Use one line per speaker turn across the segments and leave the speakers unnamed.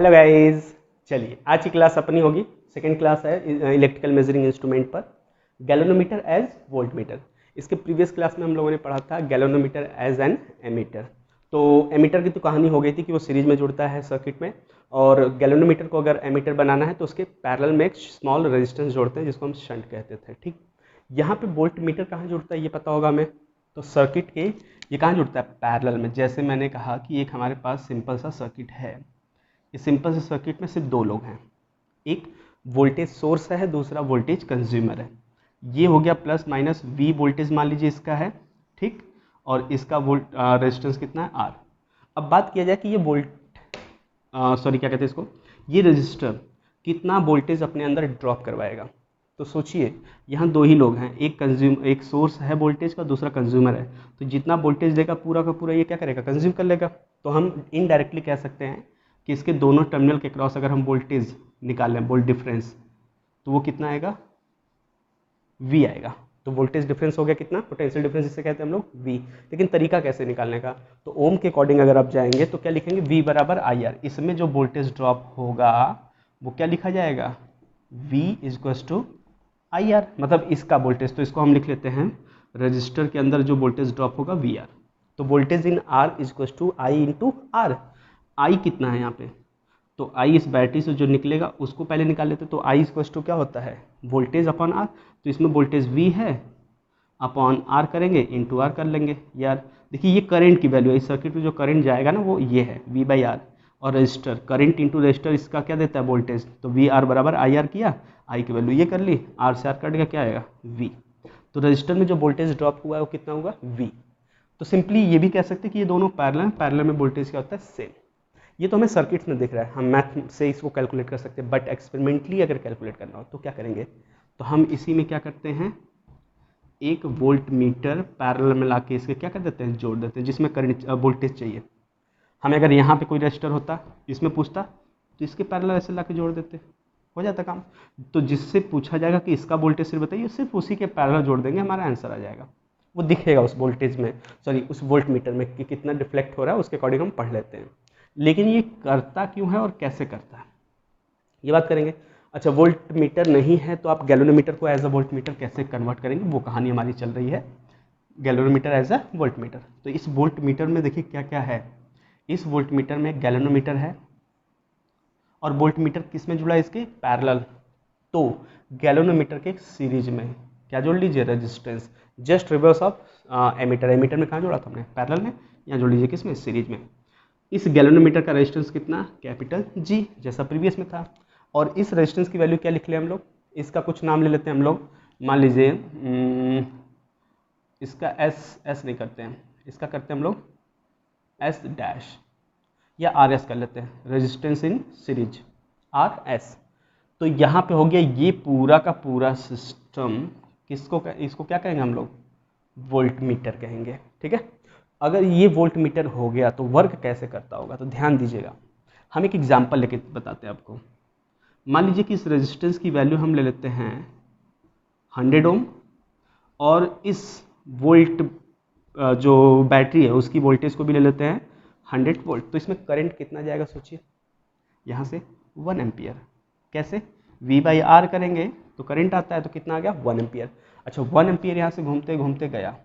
Hello guys, चलिए आज की क्लास अपनी होगी। सेकंड क्लास है इलेक्ट्रिकल मेजरिंग इंस्ट्रूमेंट पर, गैलोनोमीटर एज वोल्टमीटर। इसके प्रीवियस क्लास में हम लोगों ने पढ़ा था गैलोनोमीटर एज एन एमीटर। तो एमीटर की तो कहानी हो गई थी कि वो सीरीज में जुड़ता है सर्किट में, और गैलोनोमीटर को अगर एमीटर बनाना है तो उसके पैरेलल में एक स्मॉल रेजिस्टेंस जोड़ते हैं जिसको हम शंट कहते थे। ठीक, यहाँ पे वोल्ट मीटर कहाँ जुड़ता है ये पता होगा हमें। तो सर्किट के ये कहाँ जुड़ता है, पैरेलल में। जैसे मैंने कहा कि एक हमारे पास सिंपल सा सर्किट है, इस सिंपल से सर्किट में सिर्फ दो लोग हैं, एक वोल्टेज सोर्स है, दूसरा वोल्टेज कंज्यूमर है। ये हो गया प्लस माइनस वी वोल्टेज मान लीजिए इसका है, ठीक। और इसका रेजिस्टेंस कितना है, आर। अब बात किया जाए कि ये क्या कहते हैं इसको, ये रजिस्टर कितना वोल्टेज अपने अंदर ड्रॉप करवाएगा। तो सोचिए यहाँ दो ही लोग हैं, एक सोर्स है वोल्टेज का, दूसरा कंज्यूमर है। तो जितना वोल्टेज देगा पूरा का पूरा ये क्या करेगा, कंज्यूम कर लेगा। तो हम इनडायरेक्टली कह सकते हैं कि इसके दोनों टर्मिनल के क्रॉस अगर हम वोल्टेज निकाल लें, वोल्ट डिफरेंस, तो वो कितना आएगा, V आएगा। तो वोल्टेज डिफरेंस हो गया कितना, पोटेंशियल डिफरेंस जिसे कहते हैं हम लोग V। लेकिन तरीका कैसे निकालने का, तो ओम के अकॉर्डिंग अगर आप जाएंगे तो क्या लिखेंगे, V बराबर IR। इसमें जो वोल्टेज ड्रॉप होगा वो क्या लिखा जाएगा, V इजक्वल्स टू IR, मतलब इसका वोल्टेज। तो इसको हम लिख लेते हैं, रजिस्टर के अंदर जो वोल्टेज ड्रॉप होगा VR। तो voltage in R equals to I into R। I कितना है यहाँ पे, तो आई इस बैटरी से जो निकलेगा उसको पहले निकाल लेते। तो आई इक्वल टू क्या होता है, वोल्टेज अपॉन आर। तो इसमें वोल्टेज वी है, अपॉन आर करेंगे, इंटू आर कर लेंगे। यार देखिए ये करंट की वैल्यू है, इस सर्किट में जो करंट जाएगा ना वो ये है वी बाई आर। और रजिस्टर करंट इंटू रजिस्टर इसका क्या देता है, वोल्टेज। तो वी आर बराबर आई आर किया, आई की वैल्यू ये कर ली, आर से आर कट गया, क्या आएगा, वी। तो रजिस्टर में जो वोल्टेज ड्रॉप हुआ है वो कितना होगा, वी। तो सिंपली ये भी कह सकते हैं कि ये दोनों पैरेलल में वोल्टेज क्या होता है, सेम। ये तो हमें सर्किट्स में दिख रहा है, हम मैथ से इसको कैलकुलेट कर सकते हैं। बट एक्सपेरिमेंटली अगर कैलकुलेट करना हो तो क्या करेंगे, तो हम इसी में क्या करते हैं, एक वोल्ट मीटर पैरेलल में लाके इसके क्या कर देते हैं, जोड़ देते हैं, जिसमें करंट वोल्टेज चाहिए। हमें अगर यहाँ पे कोई रजिस्टर होता, इसमें पूछता, तो इसके पैरेलल ऐसे लाके जोड़ देते, हो जाता काम। तो जिससे पूछा जाएगा कि इसका वोल्टेज सिर्फ बताइए, सिर्फ उसी के पैरेलल जोड़ देंगे, हमारा आंसर आ जाएगा। वो दिखेगा उस वोल्टेज में, सॉरी उस वोल्ट मीटर में कि कितना डिफ्लेक्ट हो रहा है, उसके अकॉर्डिंग हम पढ़ लेते हैं। लेकिन ये करता क्यों है और कैसे करता है ये बात करेंगे। अच्छा, वोल्ट मीटर नहीं है तो आप गैलोनोमीटर को एज अ वोल्ट मीटर कैसे कन्वर्ट करेंगे, वो कहानी हमारी चल रही है, galvanometer as a voltmeter. तो इस वोल्ट मीटर में देखिए क्या क्या है, इस वोल्ट मीटर में गैलोनोमीटर है, और वोल्ट मीटर किस में जुड़ा है, इसके पैरेलल। तो गैलोनोमीटर के सीरीज में क्या जोड़ लीजिए, resistance, just reverse of ammeter. Ammeter में कहाँ जोड़ा था हमने, पैरेलल में, यहाँ जोड़ लीजिए किस में, सीरीज में। इस गैलोनोमीटर का रेजिस्टेंस कितना, कैपिटल G, जैसा प्रीवियस में था। और इस रेजिस्टेंस की वैल्यू क्या लिख ले हम लोग, इसका कुछ नाम ले लेते हैं हम लोग, मान लीजिए इसका S नहीं करते हैं, इसका करते हैं हम लोग S डैश, या RS कर लेते हैं, रेजिस्टेंस इन सीरीज RS। तो यहाँ पे हो गया ये पूरा का पूरा सिस्टम, इसको क्या कहेंगे हम लोग, वोल्ट मीटर कहेंगे, ठीक है। अगर ये वोल्ट मीटर हो गया तो वर्क कैसे करता होगा, तो ध्यान दीजिएगा, हम एक एग्जांपल लेके बताते हैं आपको। मान लीजिए कि इस रेजिस्टेंस की वैल्यू हम ले लेते हैं 100 ओम, और इस वोल्ट जो बैटरी है उसकी वोल्टेज को भी ले लेते हैं 100 वोल्ट। तो इसमें करंट कितना जाएगा सोचिए, यहाँ से 1 एम्पियर। कैसे, V बाई आर करेंगे तो करंट आता है, तो कितना आ गया, 1 एम्पियर। अच्छा, 1 एम्पियर यहाँ से घूमते घूमते गया।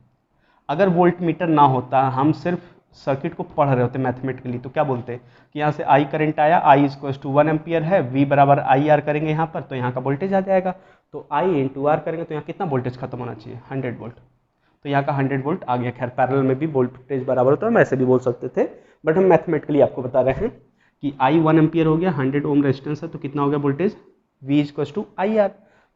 अगर वोल्ट मीटर ना होता, हम सिर्फ सर्किट को पढ़ रहे होते मैथमेटिकली, तो क्या बोलते कि यहाँ से I करंट आया, I इक्वल टू 1 एम्पियर है, V बराबर आई आर करेंगे यहाँ पर, तो यहाँ का वोल्टेज आ जाएगा। तो I इंटू आर करेंगे तो यहाँ कितना वोल्टेज खत्म होना चाहिए, 100 वोल्ट। तो यहाँ का 100 वोल्ट आ गया। खैर पैरेलल में भी वोल्टेज बराबर होता है, हम ऐसे भी बोल सकते थे, बट हम मैथमेटिकली आपको बता रहे हैं कि I 1 एम्पियर हो गया, 100 ओम रेजिस्टेंस है, तो कितना हो गया voltage, V equal to I R.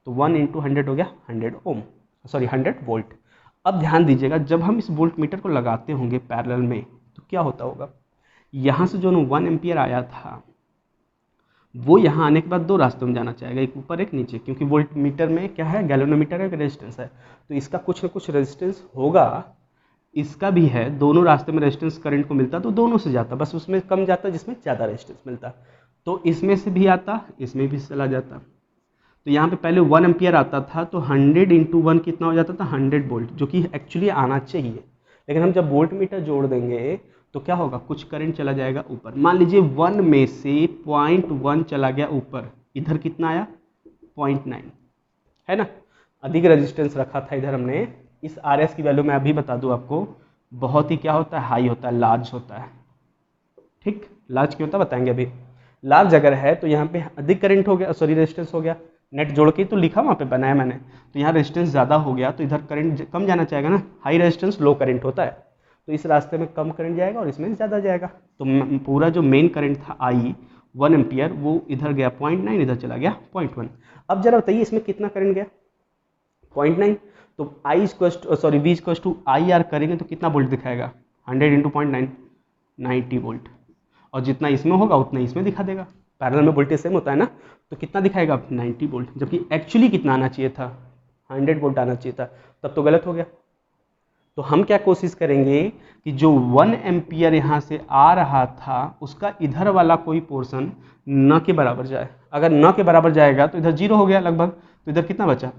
तो 1 इंटू 100 हो गया 100 ओम, सॉरी 100 वोल्ट। अब ध्यान दीजिएगा, जब हम इस वोल्ट मीटर को लगाते होंगे पैरेलल में तो क्या होता होगा, यहाँ से जो 1 एम्पियर आया था वो यहाँ आने के बाद दो रास्तों में जाना चाहेगा, एक ऊपर एक नीचे, क्योंकि वोल्ट मीटर में क्या है, गैलोनोमीटर का रेजिस्टेंस है, तो इसका कुछ ना कुछ रेजिस्टेंस होगा, इसका भी है। दोनों रास्ते में रेजिस्टेंस करंट को मिलता तो दोनों से जाता, बस उसमें कम जाता जिसमें ज़्यादा रेजिस्टेंस मिलता। तो इसमें से भी आता, इसमें भी चला जाता। तो यहाँ पे पहले 1 एम्पियर आता था, तो 100 इंटू 1 कितना हो जाता था, 100 वोल्ट, जो कि एक्चुअली आना चाहिए। लेकिन हम जब वोल्ट मीटर जोड़ देंगे तो क्या होगा, कुछ करंट चला जाएगा ऊपर। मान लीजिए 1 में से 0.1 चला गया ऊपर, इधर कितना आया 0.9, है ना। अधिक रेजिस्टेंस रखा था इधर हमने। इस आर एस की वैल्यू मैं अभी बता दूं आपको, बहुत ही क्या होता है, हाई होता है, लार्ज होता है। ठीक, लार्ज क्यों होता है बताएंगे अभी। लार्ज अगर है तो यहाँ पे अधिक करंट हो गया, सॉरी रेजिस्टेंस हो गया, नेट जोड़ के तो लिखा वहाँ पे बनाया मैंने, तो यहाँ रेजिस्टेंस ज़्यादा हो गया तो इधर करंट कम जाना चाहेगा ना, हाई रेजिस्टेंस लो करंट होता है, तो इस रास्ते में कम करंट जाएगा और इसमें ज़्यादा जाएगा। तो पूरा जो मेन करंट था आई 1 एम्पियर वो इधर गया 0.9, इधर चला गया 0.1। अब जरा बताइए इसमें कितना करंट गया 0.9, तो I sorry V equals to I R करेंगे तो कितना वोल्ट दिखाएगा 100 इंटू 0.9, 90 वोल्ट, और जितना इसमें होगा उतना इसमें दिखा देगा। पैरेलल में वोल्टेज सेम होता है ना, तो कितना दिखाएगा 90 वोल्ट, जबकि एक्चुअली कितना आना चाहिए था 100 वोल्ट आना चाहिए था, तब तो गलत हो गया। तो हम क्या कोशिश करेंगे कि जो 1 एम्पियर यहाँ से आ रहा था उसका इधर वाला कोई पोर्शन न के बराबर जाए। अगर न के बराबर जाएगा तो इधर 0 हो गया लगभग, तो इधर कितना बचा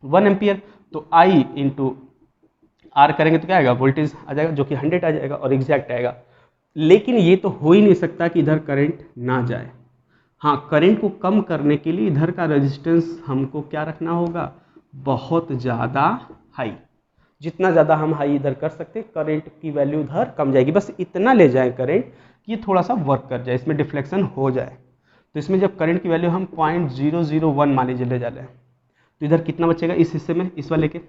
1 एम्पियर, तो आई इंटू आर करेंगे तो क्या आएगा, वोल्टेज आ जाएगा जो कि 100 आ जाएगा और एग्जैक्ट आएगा। लेकिन ये तो हो ही नहीं सकता कि इधर करंट ना जाए। हाँ, करंट को कम करने के लिए इधर का रेजिस्टेंस हमको क्या रखना होगा, बहुत ज़्यादा हाई। जितना ज़्यादा हम हाई इधर कर सकते करंट की वैल्यू उधर कम जाएगी, बस इतना ले जाए करंट कि ये थोड़ा सा वर्क कर जाए, इसमें डिफ्लेक्शन हो जाए। तो इसमें जब करंट की वैल्यू हम 0.001 मान लीजिए ले जा रहे हैं, तो इधर कितना बचेगा इस हिस्से में, इस वाले के,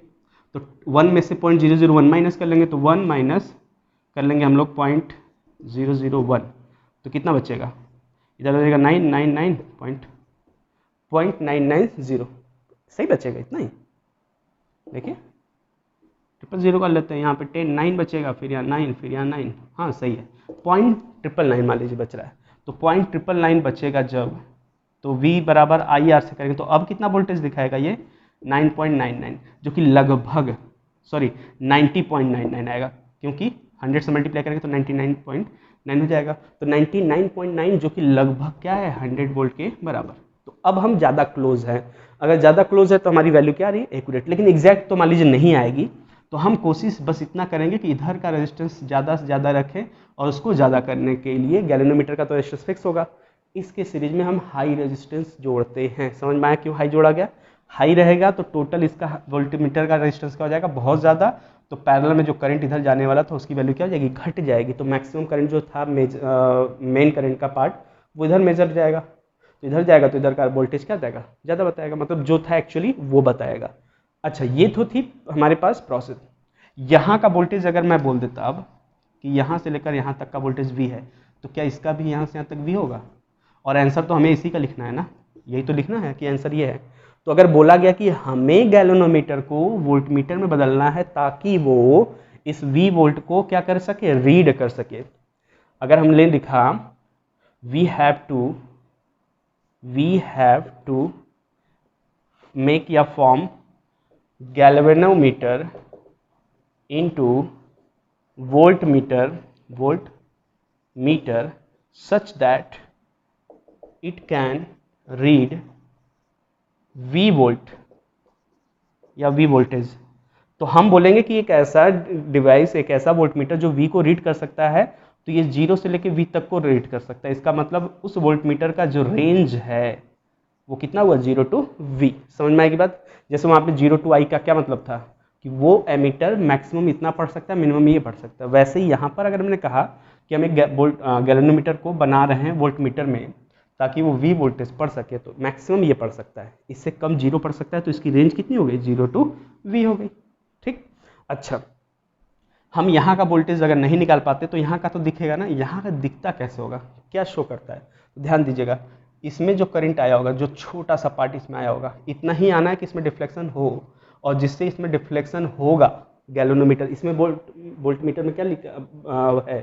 तो 1 में से 0.001 माइनस कर लेंगे, तो 1 माइनस कर लेंगे हम लोग 0.001, तो कितना बचेगा, इधर हो जाएगा 999.990, सही बचेगा इतना ही। देखिए 000 कर लेते हैं, यहाँ पे 10 9 बचेगा, फिर यहाँ 9, फिर यहाँ 9, हाँ सही है, 0.999 मान लीजिए बच रहा है। तो 0.999 बचेगा जब, तो V बराबर आई आर से करेंगे तो अब कितना वोल्टेज दिखाएगा ये 9.99, जो कि लगभग सॉरी 90.99 आएगा, क्योंकि 100 से मल्टीप्लाई करेंगे तो 99.9 हो जाएगा, तो 99.9 जो कि लगभग क्या है 100 वोल्ट के बराबर। तो अब हम ज़्यादा क्लोज हैं, अगर ज़्यादा क्लोज है तो हमारी वैल्यू क्या आ रही है एक्यूरेट, लेकिन एग्जैक्ट तो मान लीजिए नहीं आएगी। तो हम कोशिश बस इतना करेंगे कि इधर का रेजिस्टेंस ज़्यादा से ज़्यादा रखें, और उसको ज़्यादा करने के लिए गैल्वेनोमीटर का तो रेजिस्टेंस फिक्स होगा, इसके सीरीज में हम हाई रेजिस्टेंस जोड़ते हैं। समझ में आया क्यों हाई जोड़ा गया, हाई रहेगा तो टोटल इसका वोल्टमीटर का रेजिस्टेंस क्या हो जाएगा बहुत ज़्यादा, तो पैरेलल में जो करंट इधर जाने वाला था उसकी वैल्यू क्या हो जाएगी, घट जाएगी, तो मैक्सिमम करंट जो था मेन करंट का पार्ट वो इधर मेजर जाएगा, तो इधर जाएगा तो इधर का वोल्टेज क्या जाएगा ज़्यादा बताएगा, मतलब जो था एक्चुअली वो बताएगा। अच्छा, ये तो थी हमारे पास प्रोसेस। यहाँ का वोल्टेज अगर मैं बोल देता अब कि यहाँ से लेकर यहाँ तक का वोल्टेज V है, तो क्या इसका भी यहाँ से यहाँ तक V होगा, और आंसर तो हमें इसी का लिखना है ना, यही तो लिखना है कि आंसर ये है। तो अगर बोला गया कि हमें गैल्वेनोमीटर को वोल्टमीटर में बदलना है ताकि वो इस V वोल्ट को क्या कर सके, रीड कर सके। अगर हमने लिखा वी हैव टू मेक या form galvanometer into voltmeter such that it can read V volt या V वोल्टेज, तो हम बोलेंगे कि एक ऐसा डिवाइस, एक ऐसा वोल्टमीटर जो V को रीड कर सकता है, तो ये 0 से लेके V तक को रीड कर सकता है। इसका मतलब उस वोल्टमीटर का जो रेंज है वो कितना हुआ 0 to V। समझ में आएगी बात, जैसे वहाँ पे 0 to I का क्या मतलब था कि वो एमीटर मैक्सिमम इतना पढ़ सकता है, मिनिमम ये पढ़ सकता है। वैसे ही यहाँ पर अगर हमने कहा कि हम एक गैल्वेनोमीटर को बना रहे हैं वोल्टमीटर में ताकि वो V वोल्टेज पढ़ सके, तो मैक्सिमम ये पढ़ सकता है, इससे कम 0 पढ़ सकता है, तो इसकी रेंज कितनी हो गई 0 to V हो गई। ठीक, अच्छा हम यहाँ का वोल्टेज अगर नहीं निकाल पाते तो यहाँ का तो दिखेगा ना, यहाँ का दिखता कैसे होगा, क्या शो करता है, तो ध्यान दीजिएगा, इसमें जो करंट आया होगा, जो छोटा सा पार्ट इसमें आया होगा, इतना ही आना है कि इसमें डिफ्लेक्शन हो, और जिससे इसमें डिफ्लेक्शन होगा गैल्वेनोमीटर, इसमें वोल्टमीटर में क्या है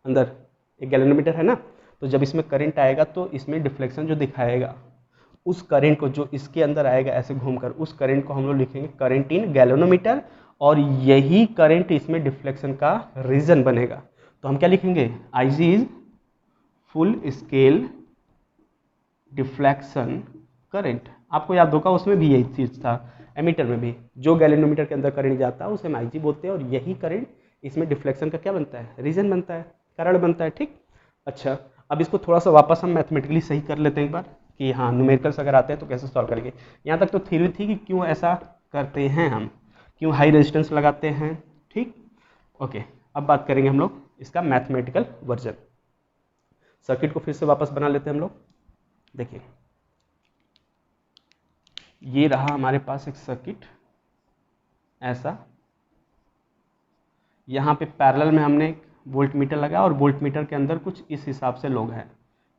अंदर एक गैल्वेनोमीटर है ना, तो जब इसमें करंट आएगा तो इसमें डिफ्लेक्शन जो दिखाएगा, उस करंट को जो इसके अंदर आएगा ऐसे घूमकर, उस करंट को हम लोग लिखेंगे करंट इन गैल्वेनोमीटर, और यही करंट इसमें डिफ्लेक्शन का रीजन बनेगा। तो हम क्या लिखेंगे, IG is full scale deflection current. आपको याद होगा उसमें भी यही चीज़ था, एमीटर में भी जो गैल्वेनोमीटर के अंदर करंट जाता है उसे हम IG बोलते हैं, और यही करंट इसमें डिफ्लेक्शन का क्या बनता है, रीजन बनता है, कारण बनता है। ठीक, अच्छा अब इसको थोड़ा सा वापस हम मैथमेटिकली सही कर लेते हैं एक बार कि हाँ न्यूमेरिकल्स अगर आते हैं तो कैसे सॉल्व करेंगे। यहाँ तक तो थ्योरी थी कि क्यों ऐसा करते हैं हम, क्यों हाई रेजिस्टेंस लगाते हैं। ठीक, ओके, अब बात करेंगे हम लोग इसका मैथमेटिकल वर्जन। सर्किट को फिर से वापस बना लेते हैं हम लोग। देखिए ये रहा हमारे पास एक सर्किट ऐसा, यहाँ पे पैरेलल में हमने एक वोल्ट मीटर लगाया और वोल्ट मीटर के अंदर कुछ इस हिसाब से लोग हैं।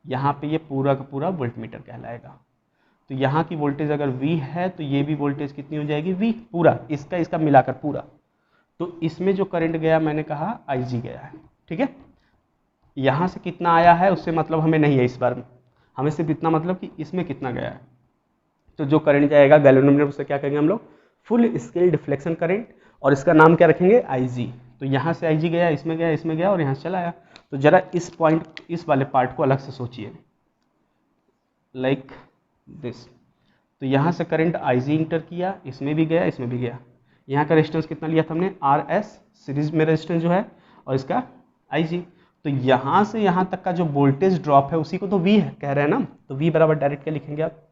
यहाँ पे ये पूरा का पूरा वोल्ट मीटर कहलाएगा। तो यहाँ की वोल्टेज अगर V है तो ये भी वोल्टेज कितनी हो जाएगी, V पूरा, इसका मिलाकर पूरा। तो इसमें जो करंट गया मैंने कहा IG गया है। ठीक है, यहाँ से कितना आया है उससे मतलब हमें नहीं है इस बार, हमें सिर्फ इतना मतलब कि इसमें कितना गया है। तो जो करंट जाएगा गैल्वेनोमीटर उससे क्या करेंगे हम लोग, फुल स्केल डिफ्लेक्शन करंट, और इसका नाम क्या रखेंगे, IG। तो यहाँ से IG गया, इसमें गया, इसमें गया और यहाँ से चला आया। तो जरा इस पॉइंट, इस वाले पार्ट को अलग से सोचिए, लाइक दिस। तो यहाँ से करंट IG इंटर किया, इसमें भी गया, इसमें भी गया। यहाँ का रेजिस्टेंस कितना लिया था हमने, RS सीरीज में रेजिस्टेंस जो है, और इसका IG। तो यहाँ से यहाँ तक का जो वोल्टेज ड्रॉप है उसी को तो V है कह रहे हैं ना, तो V बराबर डायरेक्ट क्या लिखेंगे आप,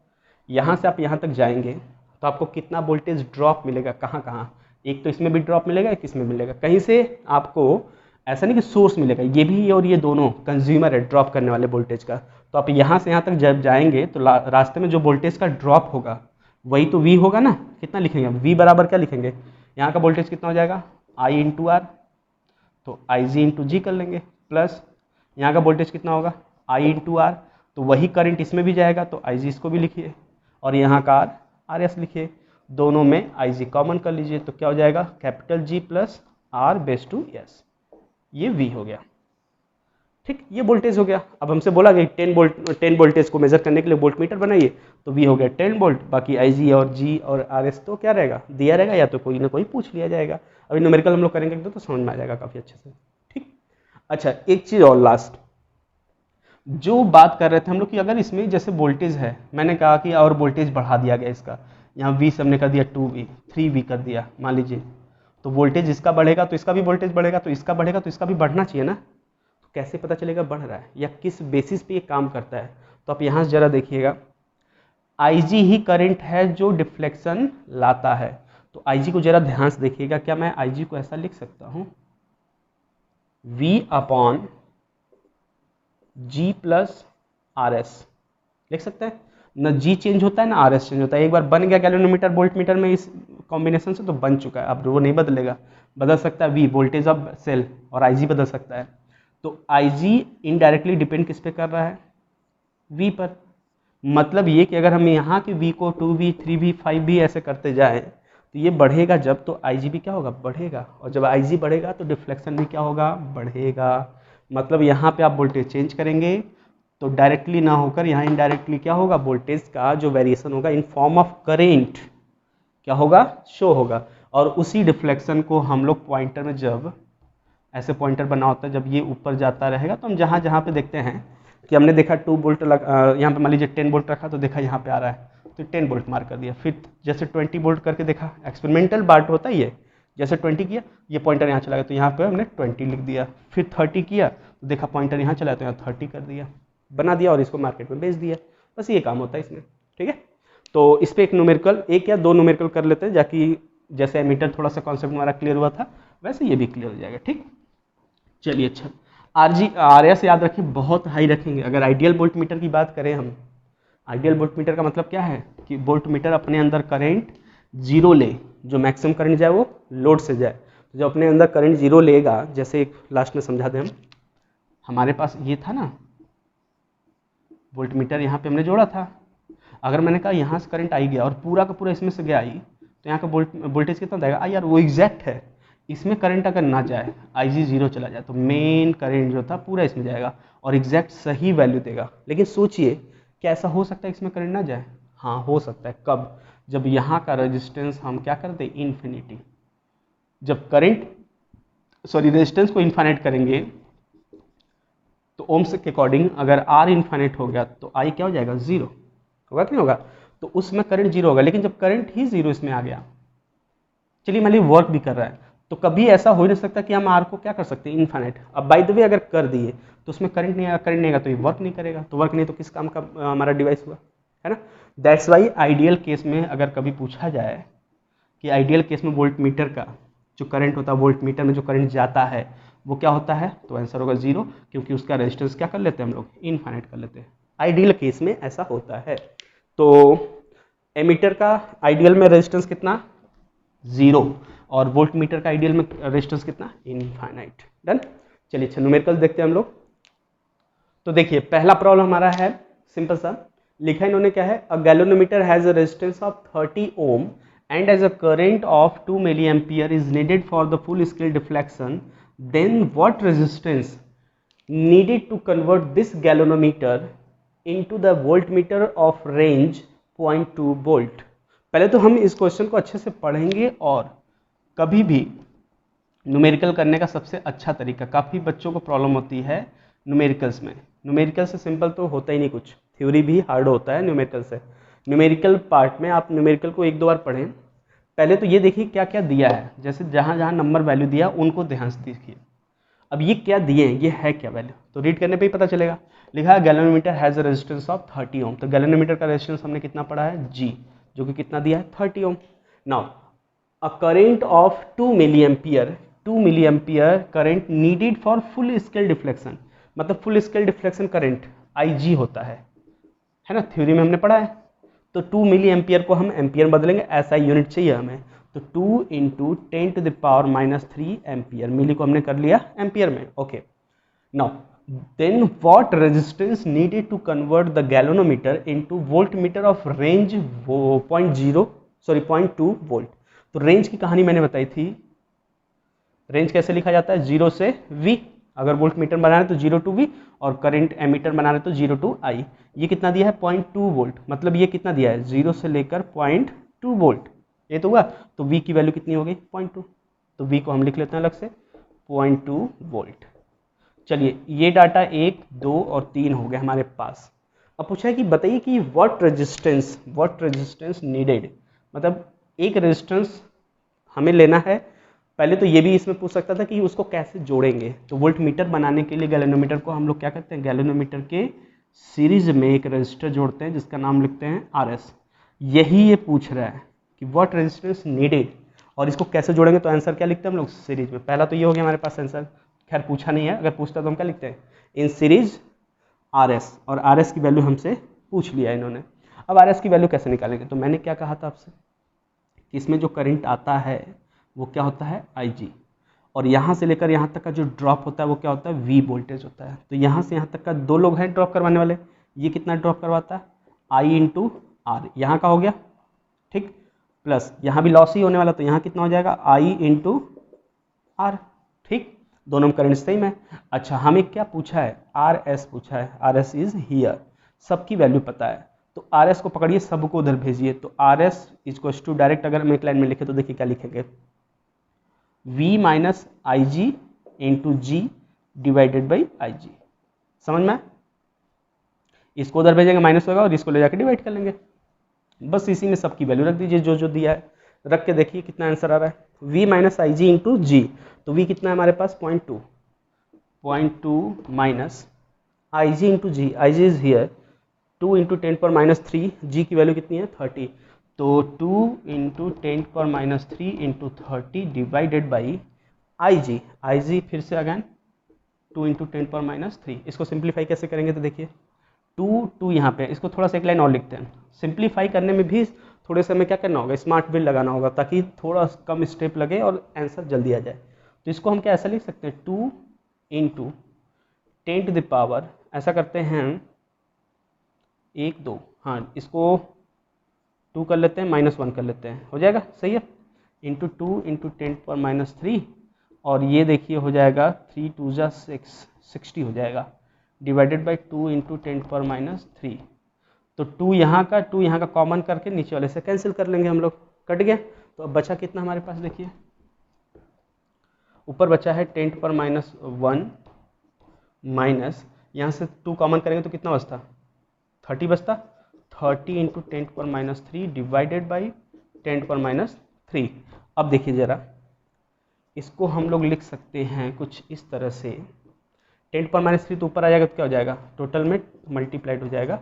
यहाँ से आप यहाँ तक जाएंगे तो आपको कितना वोल्टेज ड्रॉप मिलेगा, कहाँ कहाँ, एक तो इसमें भी ड्रॉप मिलेगा, एक इसमें मिलेगा, कहीं से आपको ऐसा नहीं कि सोर्स मिलेगा, ये भी और ये दोनों कंज्यूमर है ड्रॉप करने वाले वोल्टेज का। तो आप यहाँ से यहाँ तक जब जाएंगे तो रास्ते में जो वोल्टेज का ड्रॉप होगा वही तो V होगा ना। कितना लिखेंगे, V बराबर क्या लिखेंगे, यहाँ का वोल्टेज कितना हो जाएगा I इंटू आर, तो IG इंटू जी कर लेंगे, प्लस यहाँ का वोल्टेज कितना होगा I इंटू आर, तो वही करंट इसमें भी जाएगा तो IG इसको भी लिखिए, और यहाँ का RS लिखिए, दोनों में IG कॉमन कर लीजिए, तो क्या हो जाएगा capital G plus R base to S, ये V हो गया। ठीक, ये वोल्टेज हो गया। अब हमसे बोला गया 10 वोल्टेज को मेजर करने के लिए वोल्ट मीटर बनाइए, तो V हो गया 10 वोल्ट, बाकी IG और G और RS तो क्या रहेगा, दिया रहेगा, या तो कोई ना कोई पूछ लिया जाएगा। अभी न्यूमेरिकल हम लोग करेंगे तो समझ में आ जाएगा काफ़ी अच्छे से। ठीक, अच्छा एक चीज़ और लास्ट, जो बात कर रहे थे हम लोग कि अगर इसमें जैसे वोल्टेज है, मैंने कहा कि और वोल्टेज बढ़ा दिया गया इसका, यहाँ V सबने कर दिया 2V 3V कर दिया मान लीजिए, तो वोल्टेज इसका बढ़ेगा तो इसका भी वोल्टेज बढ़ेगा, तो इसका बढ़ेगा तो इसका भी बढ़ना चाहिए ना। तो कैसे पता चलेगा बढ़ रहा है या किस बेसिस पे ये काम करता है, तो आप यहाँ से जरा देखिएगा, IG ही करंट है जो डिफ्लेक्शन लाता है। तो IG को जरा ध्यान से देखिएगा, क्या मैं IG को ऐसा लिख सकता हूँ V upon G plus RS, लिख सकते हैं ना। G चेंज होता है ना RS चेंज होता है, एक बार बन गया गैल्वेनोमीटर वोल्ट मीटर में इस कॉम्बिनेशन से तो बन चुका है, अब वो नहीं बदलेगा, बदल सकता है V वोल्टेज ऑफ सेल, और IG बदल सकता है। तो IG इनडायरेक्टली डिपेंड किस पे कर रहा है, V पर। मतलब ये कि अगर हम यहाँ के V को 2V 3V 5V ऐसे करते जाएं तो ये बढ़ेगा जब, तो IG भी क्या होगा, बढ़ेगा, और जब IG बढ़ेगा तो डिफ्लेक्शन भी क्या होगा, बढ़ेगा। मतलब यहाँ पे आप वोल्टेज चेंज करेंगे तो डायरेक्टली ना होकर यहाँ इनडायरेक्टली क्या होगा, वोल्टेज का जो वेरिएशन होगा इन फॉर्म ऑफ करेंट क्या होगा, शो होगा। और उसी डिफ्लेक्शन को हम लोग पॉइंटर में, जब ऐसे पॉइंटर बना होता है, जब ये ऊपर जाता रहेगा तो हम जहाँ जहाँ पे देखते हैं कि हमने देखा 2 वोल्ट यहाँ पे मान लीजिए 10 वोल्ट रखा तो देखा यहाँ पे आ रहा है तो 10 वोल्ट मार्क कर दिया, फिर जैसे 20 वोल्ट करके देखा, एक्सपेरिमेंटल पार्ट होता ही है, जैसे 20 किया ये पॉइंटर यहाँ चला गया तो यहाँ पे हमने 20 लिख दिया, फिर 30 किया तो देखा पॉइंटर यहाँ चला तो यहाँ 30 कर दिया, बना दिया और इसको मार्केट में बेच दिया। बस ये काम होता है इसमें। ठीक है, तो इस पर एक न्यूमेरिकल, एक या दो न्यूमेरिकल कर लेते हैं, जाकि जैसे एमीटर थोड़ा सा कॉन्सेप्ट हमारा क्लियर हुआ था वैसे ये भी क्लियर हो जाएगा। ठीक, चलिए अच्छा, RS याद रखिए, बहुत हाई रखेंगे। अगर आइडियल वोल्ट मीटर की बात करें हम, आइडियल वोल्ट मीटर का मतलब क्या है कि वोल्ट मीटर अपने अंदर करंट जीरो ले, जो मैक्सिमम करंट जाए वो लोड से जाए। तो जो अपने अंदर करंट जीरो लेगा, जैसे एक लास्ट में समझा दें हम, हमारे पास ये था ना वोल्ट मीटर, यहाँ पे हमने जोड़ा था, अगर मैंने कहा यहाँ से करंट आई गया और पूरा का पूरा इसमें से गया आई, तो यहाँ का वोल्टेज कितना जाएगा, यार वो एग्जैक्ट है, इसमें करंट अगर ना जाए, IG 0 चला जाए, तो मेन करंट जो था पूरा इसमें जाएगा और एग्जैक्ट सही वैल्यू देगा। लेकिन सोचिए क्या ऐसा हो सकता है इसमें करंट ना जाए, हाँ हो सकता है। कब, जब यहाँ का रेजिस्टेंस हम क्या कर दें, इन्फिनिटी, जब करंट रेजिस्टेंस को इन्फाइनाइट करेंगे तो ओम्स के अकॉर्डिंग अगर R इन्फाइनाइट हो गया तो I क्या हो जाएगा, 0 होगा कि नहीं होगा, तो उसमें करंट 0 होगा। लेकिन जब करंट ही 0 इसमें आ गया, चलिए मान लीजिए वर्क भी कर रहा है, तो कभी ऐसा हो ही नहीं सकता कि हम आर को क्या कर सकते हैं, इनफाइनाइट। अब बाय द वे अगर कर दिए तो उसमें करंट नहीं आएगा, करंट नहीं आएगा तो ये वर्क नहीं करेगा, तो वर्क नहीं तो किस काम का हमारा डिवाइस हुआ, है ना। दैट्स वाई आइडियल केस में अगर कभी पूछा जाए कि आइडियल केस में वोल्ट मीटर का जो करंट होता है, वोल्ट मीटर में जो करंट जाता है वो क्या होता है, तो आंसर होगा 0, क्योंकि उसका रेजिस्टेंस क्या कर लेते हैं हम लोग, इनफाइनाइट कर लेते हैं। आइडियल केस में ऐसा होता है। तो एमीटर का आइडियल में रेजिस्टेंस कितना, 0, और वोल्ट मीटर का आइडियल में रेजिस्टेंस कितना, इनफाइनाइट। डन। चलिए अच्छा न्यूमेरिकल देखते हैं हम लोग। तो देखिए पहला प्रॉब्लम हमारा है सिंपल सा, लिखा इन्होंने क्या है, a galvanometer has a resistance of 30 ohm and as a current of 2 milliampere is needed for the full scale deflection, then what resistance needed to convert this galvanometer into the voltmeter of range 0.2 volt। पहले तो हम इस question को अच्छे से पढ़ेंगे, और कभी भी न्यूमेरिकल करने का सबसे अच्छा तरीका, काफ़ी बच्चों को प्रॉब्लम होती है न्यूमेरिकल्स में, न्यूमेरिकल से सिंपल तो होता ही नहीं कुछ, थ्योरी भी हार्ड होता है न्यूमेरिकल से। न्यूमेरिकल पार्ट में आप न्यूमेरिकल को एक दो बार पढ़ें, पहले तो ये देखिए क्या क्या दिया है, जैसे जहाँ जहाँ नंबर वैल्यू दिया उनको ध्यान से देखिए। अब ये क्या दिए हैं, ये है क्या वैल्यू, तो रीड करने पे ही पता चलेगा। लिखा है galvanometer has a resistance of 30 ओम, तो गैल्वेनोमीटर का रेजिस्टेंस हमने कितना पढ़ा है, जी, जो कि कितना दिया है, 30 ohm. Now a current of 2 milli ampere, 2 milli ampere current needed for full scale deflection, मतलब full scale deflection current IG होता है ना, थ्योरी में हमने पढ़ा है। तो 2 मिली एम्पियर को हम एम्पियर बदलेंगे, ऐसा यूनिट चाहिए हमें, तो 2 इंटू 10⁻³ एम्पियर, मिली को हमने कर लिया एम्पियर में, okay. Now then what resistance needed to convert the galvanometer into voltmeter of range 0.2 volt. तो रेंज की कहानी मैंने बताई थी, रेंज कैसे लिखा जाता है, 0 से V, अगर वोल्ट मीटर बनाना है तो 0 to V, और करंट एमीटर बनाना है तो 0 to I। ये कितना दिया है, 0.2 वोल्ट, मतलब ये कितना दिया है, 0 से लेकर 0.2 वोल्ट, ये तो हुआ। तो V की वैल्यू कितनी हो गई, 0.2, तो V को हम लिख लेते हैं अलग से 0.2 वोल्ट। चलिए ये डाटा 1, 2 और 3 हो गए हमारे पास। अब पूछा है कि बताइए कि व्हाट रेजिस्टेंस नीडेड, मतलब एक रेजिस्टेंस हमें लेना है। पहले तो ये भी इसमें पूछ सकता था कि उसको कैसे जोड़ेंगे, तो वोल्ट मीटर बनाने के लिए गैल्वेनोमीटर को हम लोग क्या करते हैं, गैल्वेनोमीटर के सीरीज में एक रजिस्टर जोड़ते हैं जिसका नाम लिखते हैं RS। यही ये पूछ रहा है कि व्हाट रेजिस्टेंस नीडेड, और इसको कैसे जोड़ेंगे, तो आंसर क्या लिखते हैं हम लोग, सीरीज में। पहला तो ये हो गया हमारे पास आंसर, खैर पूछा नहीं है, अगर पूछता तो हम क्या लिखते हैं, इन सीरीज RS, और RS की वैल्यू हमसे पूछ लिया इन्होंने। अब RS की वैल्यू कैसे निकालेंगे, तो मैंने क्या कहा था आपसे कि इसमें जो करंट आता है वो क्या होता है, IG, और यहाँ से लेकर यहाँ तक का जो ड्रॉप होता है वो क्या होता है, V वोल्टेज होता है। तो यहाँ से यहाँ तक का 2 लोग हैं ड्रॉप करवाने वाले, ये कितना ड्रॉप करवाता है, I इंटू R, यहाँ का हो गया ठीक, प्लस यहाँ भी लॉस ही होने वाला, तो यहाँ कितना हो जाएगा, I इंटू R, ठीक, दोनों में करंट सेम है। अच्छा हमें क्या पूछा है, RS पूछा है, RS इज हियर, सबकी वैल्यू पता है, तो RS को पकड़िए, सबको उधर भेजिए, तो RS इक्वल्स टू डायरेक्ट अगर हम एक लाइन में लिखे तो देखिए क्या लिखेंगे, V minus IG into G divided by IG। समझ में, इसको उधर भेजेंगे माइनस होगा और इसको ले जाकर डिवाइड कर लेंगे, बस इसी में सबकी वैल्यू रख दीजिए जो जो दिया है, रख के देखिए कितना आंसर आ रहा है, V minus IG into G, तो V कितना है हमारे पास 0.2 minus IG into G, IG is here 2 into 10⁻³ G की वैल्यू कितनी है 30, तो 2 into 10⁻³ into 30 divided by IG, IG फिर से अगैन 2 इंटू 10⁻³, इसको सिंप्लीफाई कैसे करेंगे, तो देखिए 2 यहाँ पे, इसको थोड़ा सा एक लाइन और लिखते हैं, सिंप्लीफाई करने में भी थोड़े से हमें क्या करना होगा, स्मार्ट बिल लगाना होगा ताकि थोड़ा कम स्टेप लगे और आंसर जल्दी आ जाए। तो इसको हम क्या ऐसा लिख सकते हैं, 2 इंटू 10⁻, ऐसा करते हैं 1 2, हाँ इसको 2 कर लेते हैं, -1 कर लेते हैं, हो जाएगा सही है, इंटू 2 इंटू 10⁻³ और ये देखिए हो जाएगा 3 2 जा 60 हो जाएगा, डिवाइडेड बाई 2 इंटू 10⁻³, तो 2 यहाँ का कॉमन करके नीचे वाले से कैंसिल कर लेंगे हम लोग, कट गया। तो अब बचा कितना हमारे पास, देखिए ऊपर बचा है 10⁻1 माइनस, यहाँ से 2 कॉमन करेंगे तो कितना बचता, 30 बचता, 30 इंटू 10⁻³ डिवाइडेड बाई 10⁻³। अब देखिए ज़रा इसको हम लोग लिख सकते हैं कुछ इस तरह से, 10⁻³ तो ऊपर आ जाएगा तो क्या हो जाएगा, टोटल में मल्टीप्लाइड हो जाएगा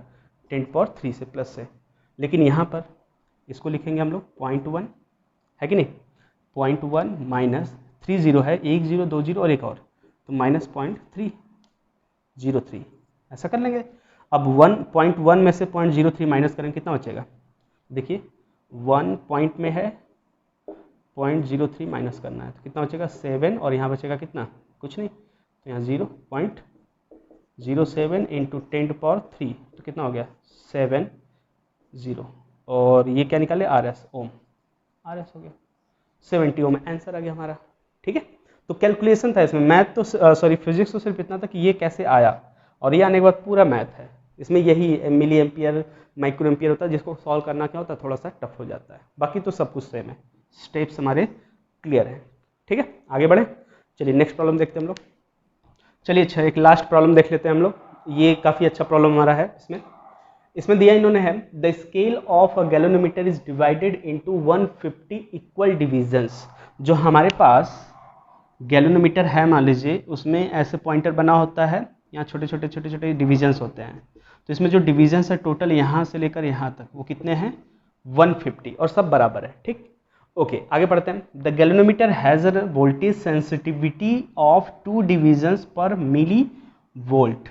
10⁻³ से प्लस से। लेकिन यहाँ पर इसको लिखेंगे हम लोग 0.1, है कि नहीं, 0.1 माइनस 3 0 है, 1 0 2 0 और एक और, तो -0.303 ऐसा कर लेंगे। अब 1.1 में से 0.03 माइनस करेंगे कितना बचेगा, देखिए 1 पॉइंट में है 0.03 माइनस करना है तो कितना बचेगा 7, और यहाँ बचेगा कितना, कुछ नहीं, तो यहाँ 0.07 इंटू 10⁻³ तो कितना हो गया 70, और ये क्या निकाले RS ओम, RS हो गया 70 ओम, आंसर आ गया हमारा। ठीक है, तो कैलकुलेशन था इसमें, मैथ तो सॉरी फिजिक्स तो सिर्फ इतना था कि ये कैसे आया, और ये आने के बाद पूरा मैथ है इसमें, यही मिली एम्पियर माइक्रो एम्पियर होता है, जिसको सॉल्व करना क्या होता है थोड़ा सा टफ हो जाता है, बाकी तो सब कुछ सेम है, स्टेप्स हमारे क्लियर हैं। ठीक है, आगे बढ़े, चलिए नेक्स्ट प्रॉब्लम देखते हैं हम लोग। चलिए अच्छा एक लास्ट प्रॉब्लम देख लेते हैं हम लोग, ये काफ़ी अच्छा प्रॉब्लम हमारा है। इसमें दिया इन्होंने है, the scale of a galvanometer is divided into 150 equal divisions. जो हमारे पास गैलोनोमीटर है मान लीजिए, उसमें ऐसे पॉइंटर बना होता है, यहाँ छोटे छोटे डिविजन्स होते हैं, तो इसमें जो डिविजन्स है टोटल यहाँ से लेकर यहाँ तक वो कितने हैं 150, और सब बराबर है। ठीक, ओके आगे बढ़ते हैं। The galvanometer has a voltage sensitivity of 2 divisions पर मिली वोल्ट।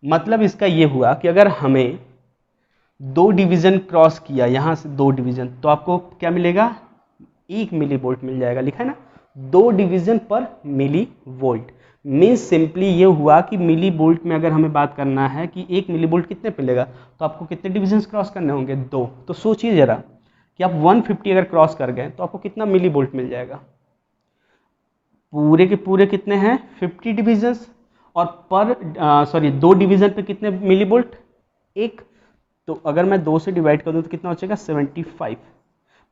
मतलब इसका ये हुआ कि अगर हमें 2 डिवीजन क्रॉस किया, यहाँ से 2 डिवीजन, तो आपको क्या मिलेगा 1 मिली वोल्ट मिल जाएगा, लिखा है ना 2 डिवीजन पर मिली वोल्ट। मीन्स सिंपली ये हुआ कि मिली वोल्ट में अगर हमें बात करना है कि 1 मिली वोल्ट कितने पे लेगा, तो आपको कितने डिवीजन क्रॉस करने होंगे 2। तो सोचिए जरा कि आप 150 अगर क्रॉस कर गए तो आपको कितना मिली वोल्ट मिल जाएगा, पूरे के पूरे कितने हैं 50 डिविजन्स, और पर 2 डिवीजन पे कितने मिली वोल्ट 1, तो अगर मैं 2 से डिवाइड कर दूं तो कितना बचेगा 75।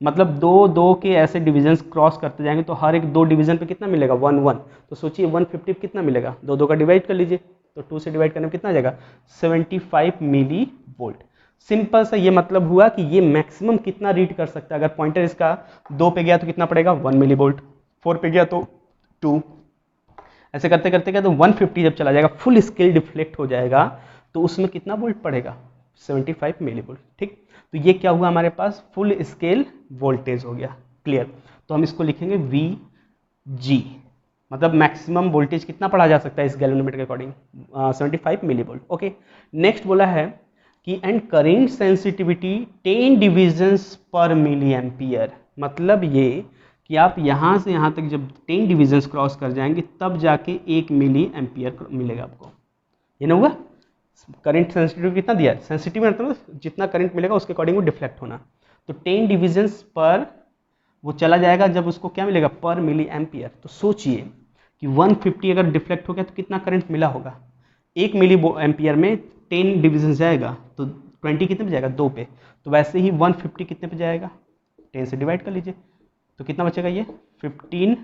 मतलब 2 के ऐसे डिवीजन्स क्रॉस करते जाएंगे तो हर एक 2 डिवीजन पे कितना मिलेगा 1 तो सोचिए 150 कितना मिलेगा, 2 का डिवाइड कर लीजिए, तो 2 से डिवाइड करने में कितना आ जाएगा 75 मिली वोल्ट। सिंपल सा ये मतलब हुआ कि ये मैक्सिमम कितना रीड कर सकता है। अगर पॉइंटर इसका 2 पे गया तो कितना पड़ेगा 1 मिली वोल्ट, 4 पे गया तो 2, ऐसे करते करते क्या तो 150 जब चला जाएगा फुल स्केल डिफ्लेक्ट हो जाएगा तो उसमें कितना वोल्ट पड़ेगा 75 मिली वोल्ट। ठीक, तो ये क्या हुआ हमारे पास फुल स्केल वोल्टेज हो गया, क्लियर। तो हम इसको लिखेंगे VG, मतलब मैक्सिमम वोल्टेज कितना पढ़ा जा सकता है इस गैलोनोमीटर के according 75 millivolt. Okay, next बोला है कि एंड करेंट सेंसिटिविटी 10 डिविजन्स पर मिली एम्पियर। मतलब ये कि आप यहाँ से यहाँ तक जब 10 डिविजन्स क्रॉस कर जाएंगे तब जाके 1 मिली एम्पियर मिलेगा आपको, ये ना हुआ। करंट सेंसिटिव कितना दिया है, सेंसिटिव मतलब जितना करंट मिलेगा उसके अकॉर्डिंग वो डिफ्लेक्ट होना, तो 10 डिविजन्स पर वो चला जाएगा जब उसको क्या मिलेगा पर मिली एम्पियर। तो सोचिए कि 150 अगर डिफ्लेक्ट हो गया तो कितना करंट मिला होगा, 1 मिली एम्पियर में 10 डिविजन जाएगा तो 20 कितने पे जाएगा 2 पे, तो वैसे ही 150 कितने पे जाएगा 10 से डिवाइड कर लीजिए तो कितना बचेगा ये 15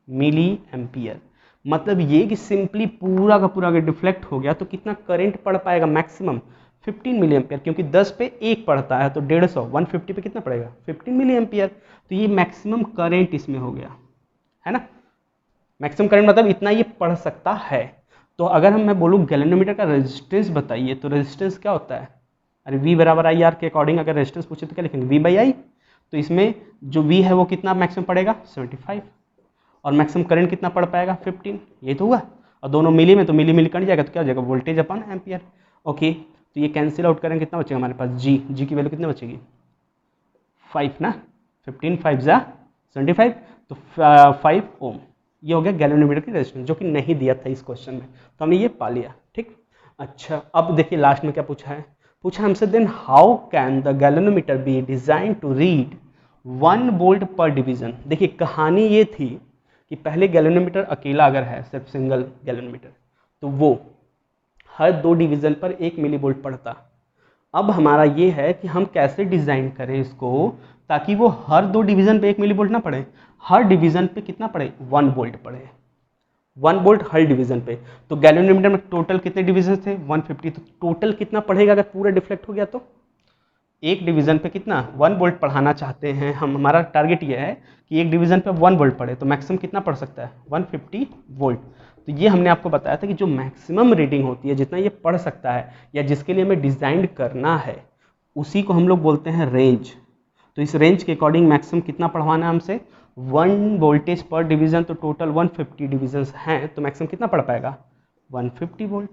मिली एम्पियर। मतलब ये कि सिंपली पूरा का पूरा अगर डिफ्लेक्ट हो गया तो कितना करंट पड़ पाएगा मैक्सिमम 15 मिली एम्पियर, क्योंकि 10 पे 1 पड़ता है तो 150 150 पे कितना पड़ेगा 15 मिली एम्पियर, तो ये मैक्सिमम करंट इसमें हो गया, है ना। मैक्सिमम करंट मतलब इतना ये पढ़ सकता है। तो अगर मैं बोलूँ गैलोनोमीटर का रेजिस्टेंस बताइए तो रेजिस्टेंस क्या होता है, अरे V बराबर IR के अकॉर्डिंग अगर रेजिस्टेंस पूछे तो क्या लिखेंगे V/I, तो इसमें जो V है वो कितना मैक्सिमम पड़ेगा 75, और मैक्सिमम करंट कितना पड़ पाएगा 15, ये तो हुआ। और दोनों मिली में तो मिली मिली कट जाएगा तो क्या हो जाएगा वोल्टेज अपन एम्पियर। ओके, तो ये कैंसिल आउट करेंगे कितना बचेगा हमारे पास G की वैल्यू कितनी बचेगी 5 ना, 15 5 75, तो 5 ओम। ये हो गया गैलोनोमीटर की रेजिस्टेंस जो कि नहीं दिया था इस क्वेश्चन में, तो हमने ये पा लिया। ठीक, अच्छा अब देखिए लास्ट में क्या पूछा है, पूछा हमसे then how can the galvanometer be design to read 1 volt per division. देखिए कहानी ये थी कि पहले गैलोनोमीटर अकेला अगर है सिर्फ सिंगल गैलोनोमीटर तो वो हर 2 डिवीजन पर 1 मिली वोल्ट पड़ता। अब हमारा ये है कि हम कैसे डिज़ाइन करें इसको ताकि वो हर 2 डिवीजन पे 1 मिली वोल्ट ना पड़े, हर डिवीजन पे कितना पड़े 1 वोल्ट पड़े, 1 वोल्ट हर डिवीजन पे। तो गैलोनोमीटर में टोटल कितने डिवीजन थे 150, तो टोटल कितना पड़ेगा अगर पूरा डिफ्लेक्ट हो गया तो एक डिवीज़न पे कितना 1 वोल्ट पढ़ाना चाहते हैं हम, हमारा टारगेट ये है कि एक डिवीज़न पे 1 वोल्ट पढ़े, तो मैक्सिमम कितना पढ़ सकता है 150 वोल्ट। तो ये हमने आपको बताया था कि जो मैक्सिमम रीडिंग होती है, जितना ये पढ़ सकता है या जिसके लिए हमें डिज़ाइन करना है, उसी को हम लोग बोलते हैं रेंज। तो इस रेंज के अकॉर्डिंग मैक्सिमम कितना पढ़वाना है हमसे 1 वोल्टेज पर डिवीज़न, तो टोटल 150 डिवीजन्स हैं, तो मैक्सिमम कितना पढ़ पाएगा 150 वोल्ट।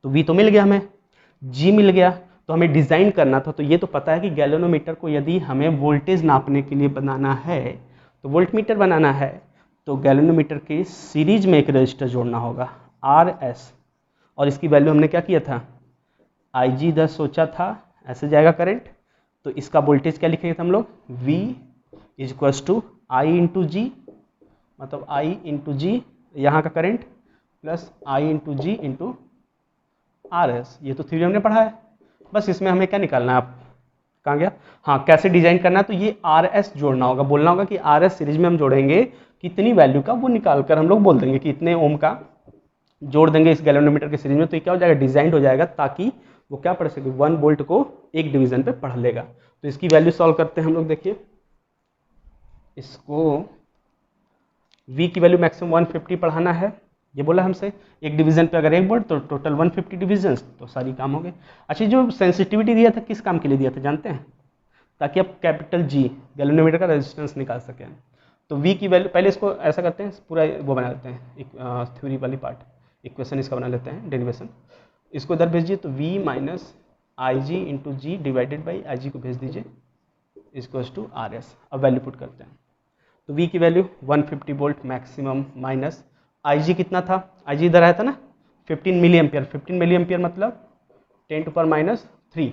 तो वी तो मिल गया हमें, जी मिल गया, तो हमें डिज़ाइन करना था। तो ये तो पता है कि गैल्वेनोमीटर को यदि हमें वोल्टेज नापने के लिए बनाना है, तो वोल्टमीटर बनाना है, तो गैल्वेनोमीटर की सीरीज में एक रजिस्टर जोड़ना होगा RS, और इसकी वैल्यू हमने क्या किया था IG 10 सोचा था, ऐसे जाएगा करंट। तो इसका वोल्टेज क्या लिखेंगे हम लोग V equals to I into G, मतलब I इंटू जी यहाँ का current plus I into G into RS। ये तो थ्योरी हमने पढ़ा है, बस इसमें हमें क्या निकालना है, आप कहाँ गया, हाँ कैसे डिजाइन करना है। तो ये RS जोड़ना होगा, बोलना होगा कि RS सीरीज में हम जोड़ेंगे कितनी वैल्यू का, वो निकाल कर हम लोग बोल देंगे कि इतने ओम का जोड़ देंगे इस गैल्वेनोमीटर के सीरीज में। तो ये क्या हो जाएगा डिजाइन हो जाएगा, ताकि वो क्या पढ़ सके 1 वोल्ट को एक डिवीजन पे पढ़ लेगा। तो इसकी वैल्यू सॉल्व करते हैं हम लोग। देखिए इसको V की वैल्यू मैक्सिमम 150 पढ़ाना है, ये बोला हमसे, एक डिवीजन पे अगर 1 वोल्ट तो टोटल 150 डिवीजन्स, तो सारी काम हो गए। अच्छा, जो सेंसिटिविटी दिया था किस काम के लिए दिया था जानते हैं, ताकि आप कैपिटल G गैल्वेनोमीटर का रेजिस्टेंस निकाल सकें। तो V की वैल्यू, पहले इसको ऐसा करते हैं, पूरा वो बना लेते हैं एक थ्योरी वाली पार्ट, इक्वेशन इसका बना लेते हैं, डेरिवेशन। इसको इधर भेजिए, तो V minus I G into G divided by I G को भेज दीजिए इक्वल्स टू RS। अब वैल्यू पुट करते हैं, तो V की value 150 volt maximum minus IG कितना था, IG इधर आया था ना 15 मिली एम्पियर, 15 मिली एम्पियर मतलब 10 to power minus 3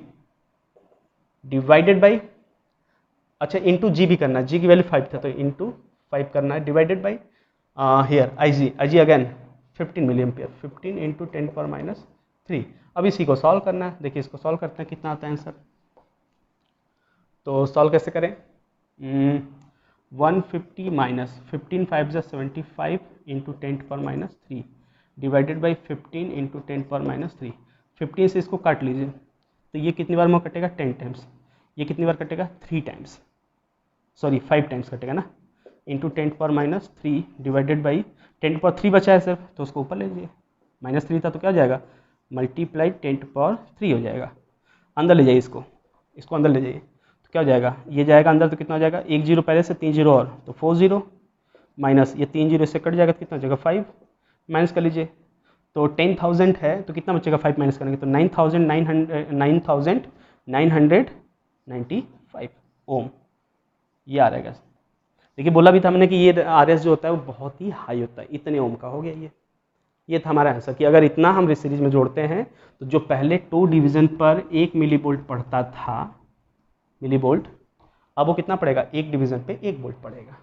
divided by, अच्छा इंटू जी भी करना है, जी की वैल्यू 5 था तो इंटू 5 करना है, divided by here IG again 15 milliampere, 15 into 10 power minus 3। अब इसी को सॉल्व करना है, देखिए इसको सॉल्व करते हैं कितना आता है आंसर। तो सॉल्व कैसे करें, 150 माइनस 15 5 जा 75 into 10 power minus 3 divided by 15 into 10 power minus 3। 15 से इसको काट लीजिए, तो ये कितनी बार में कटेगा 10 टाइम्स, ये कितनी बार कटेगा 3 टाइम्स, सॉरी 5 टाइम्स कटेगा ना, into 10 power minus 3 divided by 10 power 3 बचा है सिर्फ, तो उसको ऊपर ले लीजिए, -3 था तो क्या हो जाएगा मल्टीप्लाई 10 पावर 3 हो जाएगा। अंदर ले जाइए इसको, इसको अंदर ले जाइए, तो क्या हो जाएगा, ये जाएगा अंदर तो कितना हो जाएगा, 1 जीरो पहले से 3 जीरो और, तो 4 जीरो माइनस ये 3 जीरो से कट जाएगा तो कितना हो जाएगा 5, माइनस कर लीजिए। तो 10,000 है तो कितना बचेगा 5 माइनस करेंगे तो 9,995 ओम, ये आ रहेगा। देखिए बोला भी था मैंने कि ये RS जो होता है वो बहुत ही हाई होता है, इतने ओम का हो गया ये था हमारा आंसर, कि अगर इतना हम सीरीज में जोड़ते हैं तो जो पहले 2 डिवीजन पर 1 मिली वोल्ट पढ़ता था, मिली वोल्ट, अब वो कितना पड़ेगा, एक डिवीजन पे 1 वोल्ट पड़ेगा।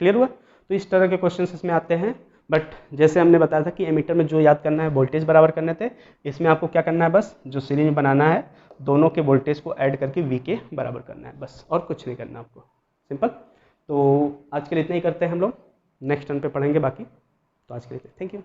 क्लियर हुआ। तो इस तरह के क्वेश्चन इसमें आते हैं, बट जैसे हमने बताया था कि एमीटर में जो याद करना है वोल्टेज बराबर करने थे, इसमें आपको क्या करना है, बस जो सीरीज में बनाना है दोनों के वोल्टेज को ऐड करके V के बराबर करना है, बस और कुछ नहीं करना आपको, सिंपल। तो आज के लिए इतना ही करते हैं हम लोग, नेक्स्ट टर्न पे पढ़ेंगे बाकी। तो आज के लिए थैंक यू।